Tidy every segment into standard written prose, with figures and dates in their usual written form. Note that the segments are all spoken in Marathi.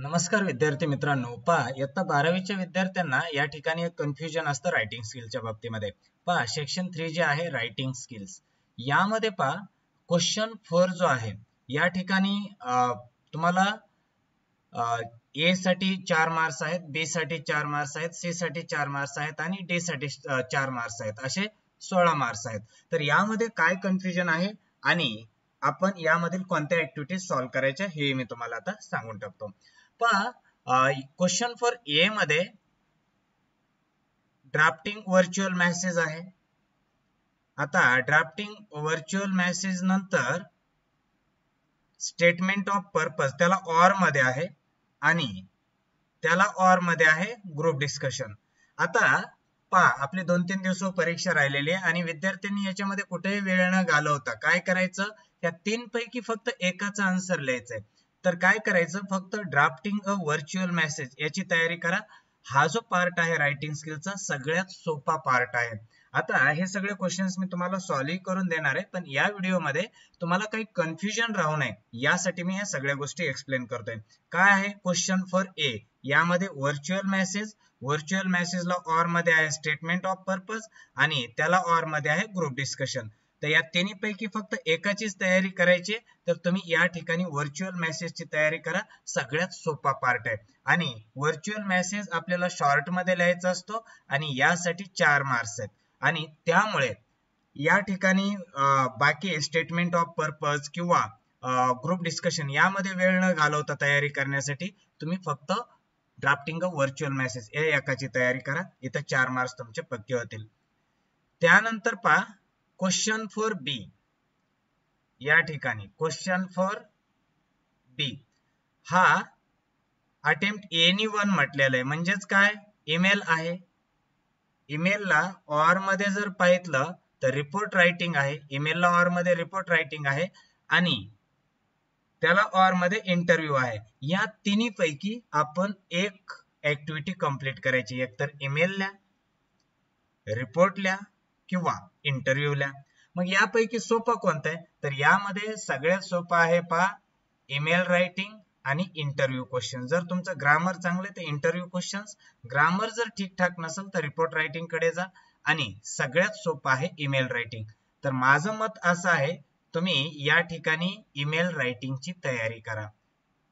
नमस्कार विद्यार्थी मित्रांनो, पहा इयत्ता 12वीच्या विद्यार्थ्यांना या ठिकाणी एक कन्फ्युजन असतं रायटिंग स्किलच्या बाबतीमध्ये. पहा सेक्शन 3 जे आहे रायटिंग स्किल्स, यामध्ये पहा क्वेश्चन 4 जो आहे या ठिकाणी तुम्हाला ए साठी 4 मार्क्स आहेत, बी साठी 4 मार्क्स आहेत, सी साठी 4 मार्क्स आहेत आणि डी साठी 4 मार्क्स आहेत, असे 16 मार्क्स आहेत. तर यामध्ये काय कन्फ्युजन आहे आणि आपण यामधील कोणत्या ऍक्टिव्हिटीज सॉल्व्ह करायच्या हे मी तुम्हाला आता सांगून टाकतो. पहा क्वेश्चन फॉर ए मध्ये ड्राफ्टिंग व्हर्च्युअल मेसेज आहे. आता ड्राफ्टिंग व्हर्च्युअल मेसेज नंतर स्टेटमेंट ऑफ पर्पज त्याला ऑर मध्ये आहे आणि त्याला ऑर मध्ये आहे ग्रुप डिस्कशन. आता पहा आपली 2-3 दिवस परीक्षा राहिलेली आहे आणि विद्यार्थ्यांनी याच्यामध्ये कुठेही वेळ न घालवता काय करायचं, या 3 पैकी फक्त एकाचा आन्सर लिहायचा आहे. तर काय करायचं, फक्त ड्राफ्टिंग अ व्हर्च्युअल मेसेज याची तयारी करा. हा जो पार्ट आहे रायटिंग स्किलचा सगळ्यात सोपा पार्ट आहे. आता हे सगळे क्वेश्चन्स मी तुम्हाला सॉल्व्ह करून देणार आहे, पण या व्हिडिओमध्ये तुम्हाला काही कन्फ्युजन राहू नये यासाठी मी या सगळ्या गोष्टी एक्सप्लेन करतोय. काय आहे क्वेश्चन फॉर ए, यामध्ये व्हर्च्युअल मेसेजला ऑर मध्ये आहे स्टेटमेंट ऑफ पर्पज आणि त्याला ऑर मध्ये आहे ग्रुप डिस्कशन. तर या तिन्ही पैकी फक्त एकाचीच तयारी करायची, तर तुम्ही या ठिकाणी व्हर्च्युअल मेसेजची तयारी करा. सगळ्यात सोपा पार्ट आहे आणि व्हर्च्युअल मेसेज आपल्याला शॉर्ट मध्ये लिहायचा असतो आणि यासाठी 4 मार्क्स आहेत आणि त्यामुळे या ठिकाणी बाकी स्टेटमेंट ऑफ पर्पज किंवा ग्रुप डिस्कशन यामध्ये वेळ न घालवता तयारी करण्यासाठी तुम्ही फक्त ड्राफ्टिंग ऑफ व्हर्च्युअल मेसेज या एकाची तयारी करा. इथं 4 मार्क्स तुमचे पक्के होतील. त्यानंतर पहा क्वेश्चन फॉर बी, या ठिकाणी क्वेश्चन फॉर बी हा अटेम्प्ट एनीवन म्हटलेला आहे, म्हणजेच काय ईमेल आहे. ईमेलला ऑर मध्ये जर पाहितलं तर रिपोर्ट रायटिंग आहे, ईमेलला ऑर मध्ये रिपोर्ट रायटिंग आहे आणि त्याला ऑर मध्ये इंटरव्ह्यू आहे. या तिन्ही पैकी आपण एक ऍक्टिव्हिटी कंप्लीट करायची, एकतर ईमेल लिहा, रिपोर्ट लिहा किंवा इंटरव्ह्यू लिहा. मग यापैकी सोपं कोणतं आहे, तर यामध्ये सगळ्यात सोपं आहे पहा ईमेल रायटिंग आणि इंटरव्ह्यू क्वेश्चन. जर तुमचं ग्रामर चांगलं तर इंटरव्ह्यू क्वेश्चन्स, ग्रामर जर ठीकठाक नसेल तर रिपोर्ट रायटिंग कडे जा आणि सगळ्यात सोपं आहे ईमेल रायटिंग. तर माझं मत असं आहे तुम्ही या ठिकाणी ईमेल रायटिंगची तयारी करा.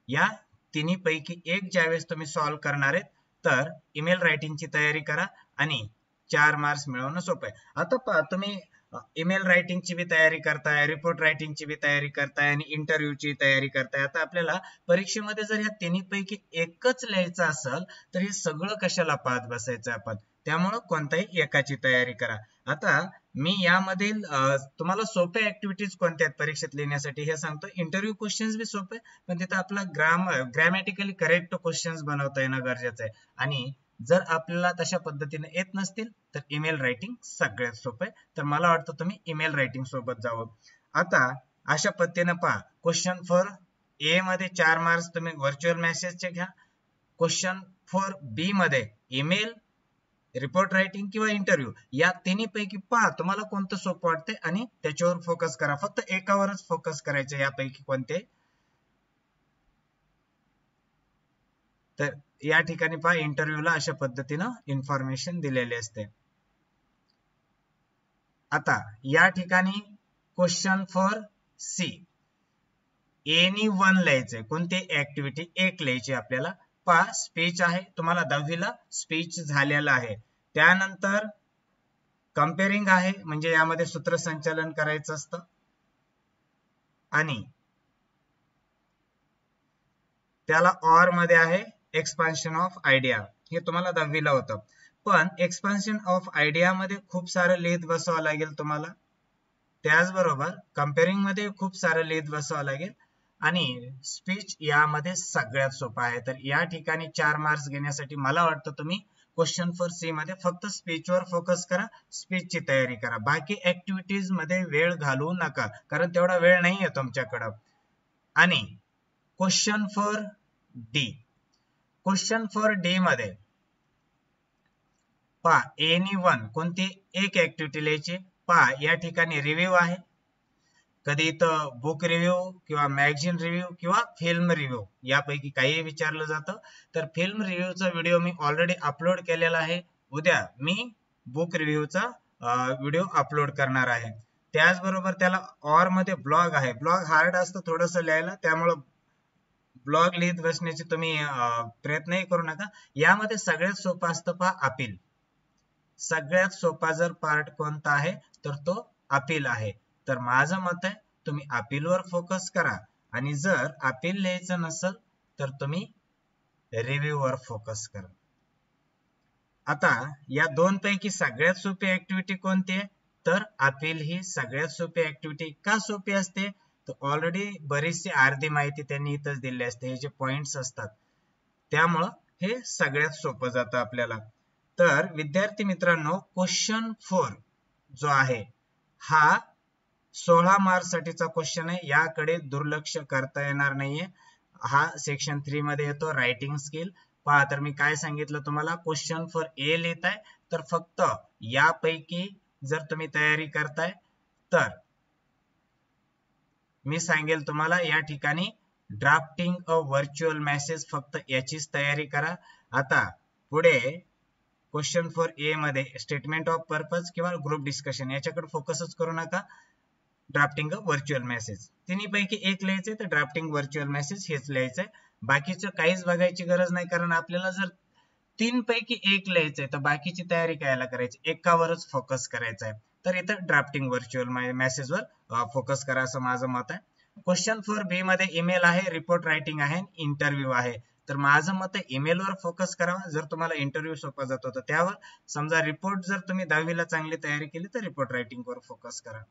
या तिन्ही पैकी एक ज्यावेळेस तुम्ही सॉल्व्ह करणार आहेत तर ईमेल रायटिंगची तयारी करा आणि 4 मार्क्स मिळवणं सोपं आहे. आता पहा तुम्ही ईमेल रायटिंगची बी तयारी करताय, रिपोर्ट रायटिंगची बी तयारी करताय आणि इंटरव्ह्यूची तयारी करताय. आता आपल्याला परीक्षेमध्ये जर या तिन्ही पैकी एकच लिहायचं असेल तर हे सगळं कशाला पाहत बसायचं आपण, त्यामुळे कोणत्याही एकाची तयारी करा. आता मी यामधील तुम्हाला सोप्या ऍक्टिव्हिटीज कोणत्या आहेत परीक्षेत लिहिण्यासाठी हे सांगतो. इंटरव्ह्यू क्वेश्चन्स बी सोपे, पण तिथे आपला ग्रॅमॅटिकली करेक्ट क्वेश्चन्स बनवता येणं गरजेचं आहे आणि जर आपल्याला तशा पद्धतीने येत नसतील तर ईमेल रायटिंग सगळ्यात सोपं आहे. तर मला वाटतं तुम्ही ईमेल रायटिंग सोबत जावं. आता अशा पद्धतीने पहा क्वेश्चन फॉर ए मध्ये 4 मार्क्स तुम्ही व्हर्च्युअल मेसेजचे घ्या. क्वेश्चन फॉर बी मध्ये ईमेल, रिपोर्ट रायटिंग किंवा इंटरव्ह्यू या तिन्ही पैकी पहा तुम्हाला कोणतं सोपं वाटतंय आणि त्याच्यावर फोकस करा. फक्त एकावरच फोकस करायचं यापैकी कोणते. तर या ठिकाणी पहा इंटरव्ह्यूला अशा पद्धतीनं इन्फॉर्मेशन दिलेली असते. आता या ठिकाणी क्वेश्चन फॉर सी एनीवन लिहायचंय, कोणती ऍक्टिव्हिटी एक लिहायची आपल्याला. पहा स्पीच आहे, तुम्हाला 10वीला स्पीच झालेला आहे. त्यानंतर कंपेअरिंग आहे, म्हणजे यामध्ये सूत्रसंचालन करायचं असतं आणि त्याला ऑर मध्ये आहे एक्सपान्शन ऑफ आयडिया, हे तुम्हाला 10वीला होतं. पण एक्सपान्शन ऑफ आयडिया मध्ये खूप सारं लिहित बसावं लागेल तुम्हाला. त्याचबरोबर कंपेअरिंग मध्ये खूप सारं लिहित बसावं लागेल आणि स्पीच यामध्ये सगळ्यात सोपा आहे. तर या ठिकाणी 4 मार्क्स घेण्यासाठी मला वाटतं तुम्ही क्वेश्चन फॉर सी मध्ये फक्त स्पीच वर फोकस करा, स्पीचची तयारी करा. बाकी ऍक्टिव्हिटीज मध्ये वेळ घालवू नका, कारण तेवढा वेळ नाहीये तुमच्याकडं. आणि क्वेश्चन फॉर डी मध्ये पहा एनीवन कोणती एक ऍक्टिव्हिटी लिहायची. पहा या ठिकाणी रिव्ह्यू आहे, कधी इथं बुक रिव्ह्यू किंवा मॅगझिन रिव्ह्यू किंवा फिल्म रिव्ह्यू यापैकी काही विचारलं जातं. तर फिल्म रिव्ह्यूचा व्हिडिओ मी ऑलरेडी अपलोड केलेला आहे. उद्या मी बुक रिव्ह्यूचा व्हिडिओ अपलोड करणार आहे. त्याचबरोबर त्याला ऑर मध्ये ब्लॉग आहे. ब्लॉग हार्ड असतं थोडंसं लिहायला, त्यामुळं ब्लॉग लिहित बसण्याची तुम्ही प्रयत्नही करू नका. यामध्ये सगळ्यात सोपं असतं पहा अपील. सगळ्यात सोपा जर पार्ट कोणता आहे तर तो अपील आहे. तर माझं मत आहे तुम्ही अपीलवर फोकस करा, आणि जर अपील लिहायचं नसेल तर तुम्ही रिव्ह्यू वर फोकस करा. आता या दोन पैकी सगळ्यात सोपी ऍक्टिव्हिटी कोणती आहे तर अपील ही सगळ्यात सोपी ऍक्टिव्हिटी. का सोपी असते तर ऑलरेडी बरीचशी अर्धी माहिती त्यांनी इथंच दिली असते. हे जे पॉइंट्स असतात त्यामुळं हे सगळ्यात सोपं जातं आपल्याला. तर विद्यार्थी मित्रांनो, क्वेश्चन 4 जो आहे हा 16 मार्क्स साठीचा क्वेश्चन आहे. याकडे दुर्लक्ष करता येणार नाहीये. हा सेक्शन 3 मध्ये येतो, रायटिंग स्किल. पहा, तर मी काय सांगितलं तुम्हाला, क्वेश्चन फॉर ए लिहिताय तर फक्त यापैकी जर तुम्ही तयारी करताय तर मी सांगेल तुम्हाला या ठिकाणी ड्राफ्टिंग अ व्हर्च्युअल मेसेज, फक्त याचीच तयारी करा. आता पुढे क्वेश्चन फॉर ए मध्ये स्टेटमेंट ऑफ पर्पज किंवा ग्रुप डिस्कशन याच्याकडे फोकसच करू नका. ड्राफ्टिंग अ व्हर्च्युअल मेसेज तिन्ही पैकी एक लिहायचंय तर ड्राफ्टिंग व्हर्च्युअल मेसेज हेच लिहायचंय. बाकीचं काहीच बघायची गरज नाही, कारण आपल्याला जर 3 पैकी एक लिहायचंय तर बाकीची तयारी कायला करायची, एकावरच फोकस करायचा आहे. तर इथं ड्राफ्टिंग व्हर्च्युअल मेसेज वर फोकस करा असं माझं मत आहे. क्वेश्चन फॉर बी मध्ये ईमेल आहे, रिपोर्ट रायटिंग आहे, इंटरव्ह्यू आहे. तर माझं मत आहे ईमेल वर फोकस करावा जर तुम्हाला इंटरव्ह्यू सोपा जात होता त्यावर. समजा रिपोर्ट जर तुम्ही 10वीला चांगली तयारी केली तर रिपोर्ट रायटिंग वर फोकस करा.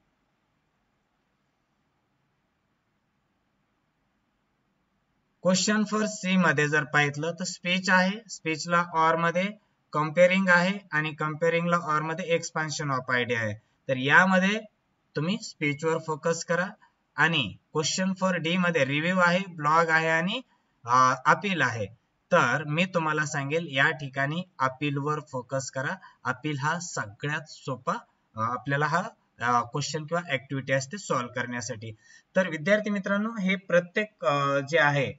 क्वेश्चन फॉर सी मध्ये जर पाहितलं तर स्पीच आहे, स्पीचला ऑर मध्ये कंपेअरिंग आहे, आणि कंपेअरिंगला ऑर मध्ये एक्सपान्शन ऑफ आयडिया आहे. तर यामध्ये तुम्ही स्पीच वर फोकस करा. आणि क्वेश्चन फॉर डी मध्ये रिव्ह्यू आहे, ब्लॉग आहे, आणि अपील आहे. तर मी तुम्हाला सांगेल या ठिकाणी अपील वर फोकस करा. अपील हा सगळ्यात सोपा आपल्याला हा क्वेश्चन किंवा ऍक्टिव्हिटी असते सॉल्व्ह करण्यासाठी. तर विद्यार्थी मित्रांनो, हे प्रत्येक जे आहे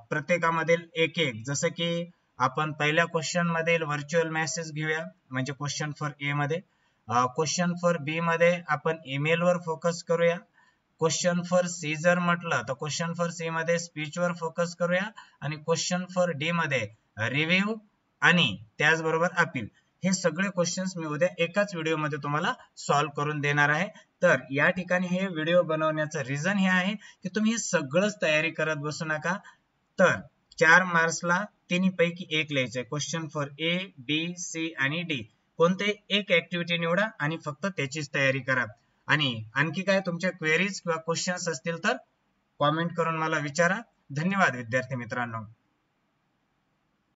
प्रत्येकामध्ये एक एक, जसं की आपण पहिल्या क्वेश्चन मध्ये व्हर्च्युअल मेसेज घेऊया म्हणजे क्वेश्चन फॉर ए मध्ये. क्वेश्चन फॉर बी मध्ये आपण ईमेल वर फोकस करूया. क्वेश्चन फॉर सी जर म्हटलं तर क्वेश्चन फॉर सी मध्ये स्पीच वर फोकस करूया. आणि क्वेश्चन फॉर डी मध्ये रिव्ह्यू आणि त्याचबरोबर अपील. हे सगळे क्वेश्चन्स मी उद्या एकाच व्हिडिओ मध्ये तुम्हाला सॉल्व्ह करून देणार आहे. तर या ठिकाणी हे व्हिडिओ बनवण्याचं रिझन हे आहे की तुम्ही हे सगळंच तयारी करत बसू नका. तर 4 मार्क्सला तिन्ही पैकी एक लिहायचंय. Question for A, B, C आणि डी कोणते एक ऍक्टिव्हिटी निवडा आणि फक्त त्याचीच तयारी करा. आणि आणखी काय तुमच्या क्वेरीज किंवा क्वेश्चन्स असतील तर कॉमेंट करून मला विचारा. धन्यवाद विद्यार्थी मित्रांनो.